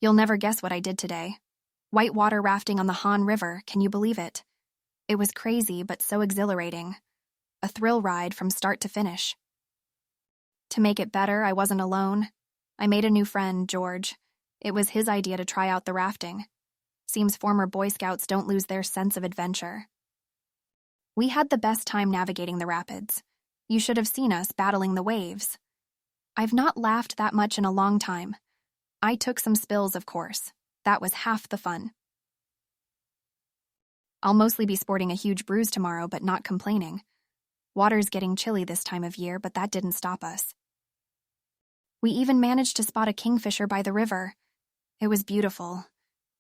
You'll never guess what I did today. Whitewater rafting on the Han River, can you believe it? It was crazy, but so exhilarating. A thrill ride from start to finish. To make it better, I wasn't alone. I made a new friend, George. It was his idea to try out the rafting. Seems former Boy Scouts don't lose their sense of adventure. We had the best time navigating the rapids. You should have seen us battling the waves. I've not laughed that much in a long time. I took some spills, of course. That was half the fun. I'll mostly be sporting a huge bruise tomorrow, but not complaining. Water's getting chilly this time of year, but that didn't stop us. We even managed to spot a kingfisher by the river. It was beautiful.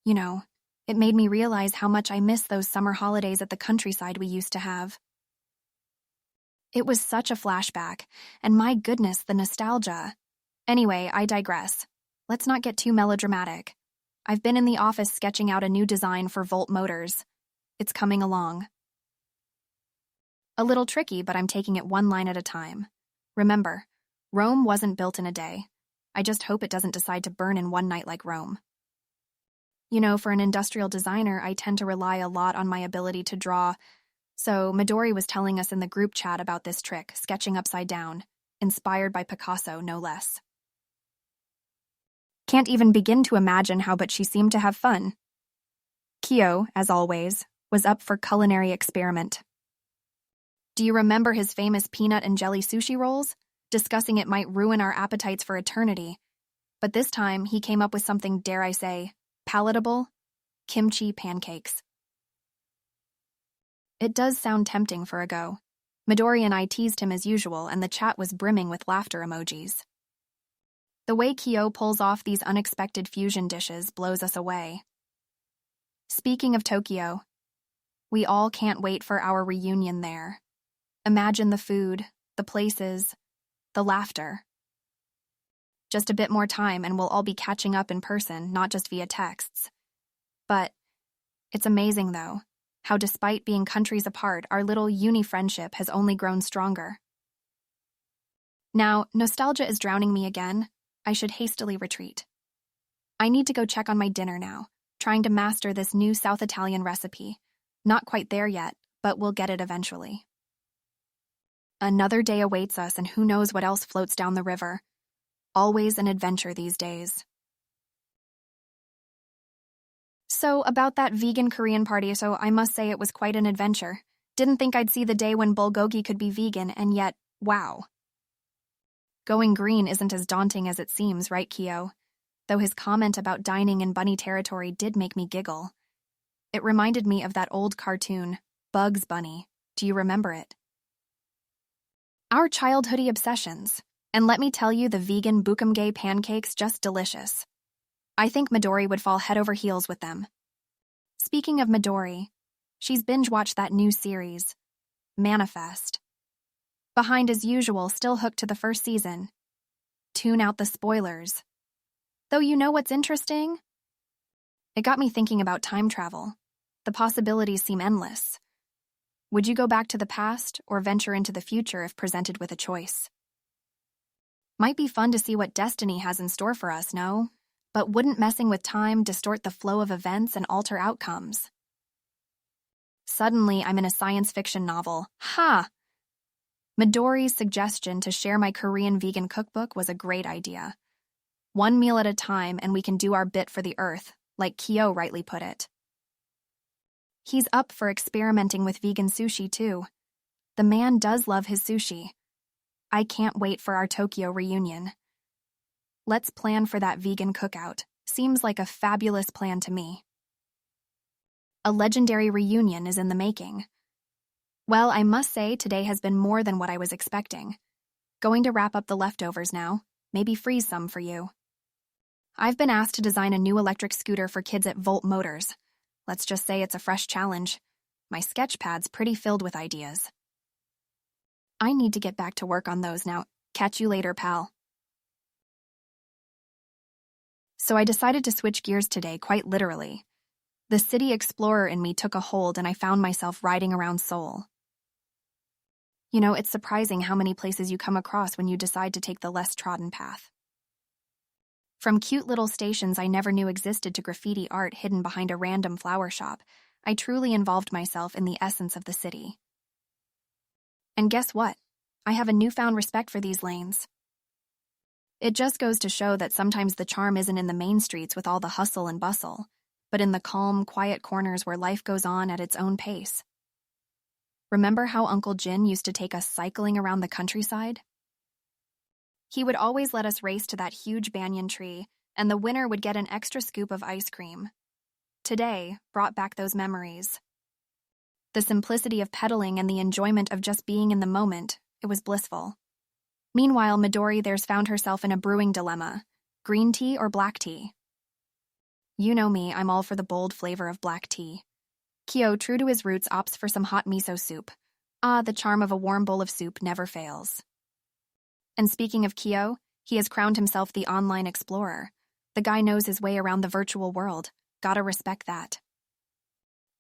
You know, it made me realize how much I miss those summer holidays at the countryside we used to have. It was such a flashback, and my goodness, the nostalgia. Anyway, I digress. Let's not get too melodramatic. I've been in the office sketching out a new design for Volt Motors. It's coming along. A little tricky, but I'm taking it one line at a time. Remember, Rome wasn't built in a day. I just hope it doesn't decide to burn in one night like Rome. You know, for an industrial designer, I tend to rely a lot on my ability to draw. So Midori was telling us in the group chat about this trick, sketching upside down, inspired by Picasso, no less. Can't even begin to imagine how, but she seemed to have fun. Kyo, as always, was up for culinary experiment. Do you remember his famous peanut and jelly sushi rolls? Discussing it might ruin our appetites for eternity. But this time, he came up with something, dare I say, palatable: kimchi pancakes. It does sound tempting for a go. Midori and I teased him as usual, and the chat was brimming with laughter emojis. The way Kyo pulls off these unexpected fusion dishes blows us away. Speaking of Tokyo, we all can't wait for our reunion there. Imagine the food, the places, the laughter. Just a bit more time and we'll all be catching up in person, not just via texts. But it's amazing, though, how despite being countries apart, our little uni friendship has only grown stronger. Now, nostalgia is drowning me again. I should hastily retreat. I need to go check on my dinner now, trying to master this new South Italian recipe. Not quite there yet, but we'll get it eventually. Another day awaits us, and who knows what else floats down the river. Always an adventure these days. So, about that vegan Korean party, so I must say it was quite an adventure. Didn't think I'd see the day when bulgogi could be vegan, and yet, wow. Going green isn't as daunting as it seems, right, Kyo? Though his comment about dining in bunny territory did make me giggle. It reminded me of that old cartoon, Bugs Bunny. Do you remember it? Our childhoody obsessions. And let me tell you, the vegan bukamge pancakes just delicious. I think Midori would fall head over heels with them. Speaking of Midori, she's binge-watched that new series, Manifest. Behind as usual, still hooked to the first season. Tune out the spoilers. Though you know what's interesting? It got me thinking about time travel. The possibilities seem endless. Would you go back to the past or venture into the future if presented with a choice? Might be fun to see what destiny has in store for us, no? But wouldn't messing with time distort the flow of events and alter outcomes? Suddenly, I'm in a science fiction novel. Ha! Midori's suggestion to share my Korean vegan cookbook was a great idea. One meal at a time, and we can do our bit for the earth, like Kyo rightly put it. He's up for experimenting with vegan sushi, too. The man does love his sushi. I can't wait for our Tokyo reunion. Let's plan for that vegan cookout. Seems like a fabulous plan to me. A legendary reunion is in the making. Well, I must say today has been more than what I was expecting. Going to wrap up the leftovers now, maybe freeze some for you. I've been asked to design a new electric scooter for kids at Volt Motors. Let's just say it's a fresh challenge. My sketch pad's pretty filled with ideas. I need to get back to work on those now. Catch you later, pal. So I decided to switch gears today, quite literally. The city explorer in me took a hold and I found myself riding around Seoul. You know, it's surprising how many places you come across when you decide to take the less trodden path. From cute little stations I never knew existed to graffiti art hidden behind a random flower shop, I truly involved myself in the essence of the city. And guess what? I have a newfound respect for these lanes. It just goes to show that sometimes the charm isn't in the main streets with all the hustle and bustle, but in the calm, quiet corners where life goes on at its own pace. Remember how Uncle Jin used to take us cycling around the countryside? He would always let us race to that huge banyan tree, and the winner would get an extra scoop of ice cream. Today brought back those memories. The simplicity of pedaling and the enjoyment of just being in the moment, it was blissful. Meanwhile, Midori there's found herself in a brewing dilemma: green tea or black tea? You know me, I'm all for the bold flavor of black tea. Kyo, true to his roots, opts for some hot miso soup. Ah, the charm of a warm bowl of soup never fails. And speaking of Kyo, he has crowned himself the online explorer. The guy knows his way around the virtual world. Gotta respect that.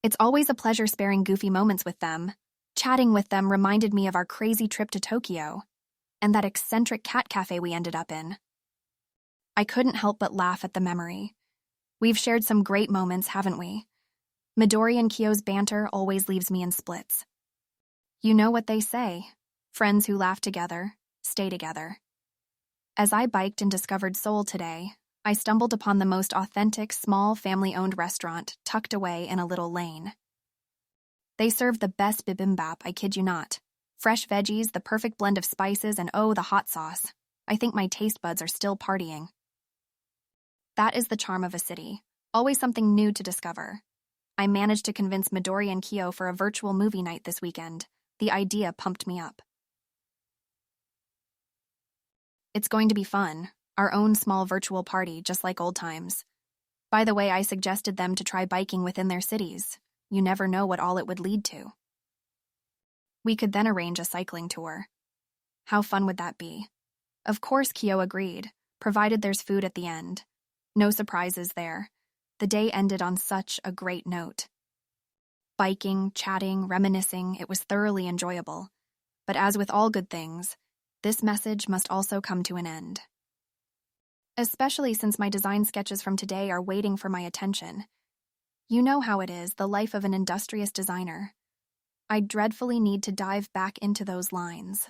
It's always a pleasure sparing goofy moments with them. Chatting with them reminded me of our crazy trip to Tokyo, and that eccentric cat cafe we ended up in. I couldn't help but laugh at the memory. We've shared some great moments, haven't we? Midori and Kyo's banter always leaves me in splits. You know what they say, friends who laugh together stay together. As I biked and discovered Seoul today, I stumbled upon the most authentic, small, family-owned restaurant tucked away in a little lane. They serve the best bibimbap, I kid you not. Fresh veggies, the perfect blend of spices, and oh, the hot sauce. I think my taste buds are still partying. That is the charm of a city. Always something new to discover. I managed to convince Midori and Kyo for a virtual movie night this weekend. The idea pumped me up. It's going to be fun. Our own small virtual party, just like old times. By the way, I suggested them to try biking within their cities. You never know what all it would lead to. We could then arrange a cycling tour. How fun would that be? Of course, Kyo agreed, provided there's food at the end. No surprises there. The day ended on such a great note. Biking, chatting, reminiscing, it was thoroughly enjoyable. But as with all good things, this message must also come to an end. Especially since my design sketches from today are waiting for my attention. You know how it is, the life of an industrious designer. I dreadfully need to dive back into those lines.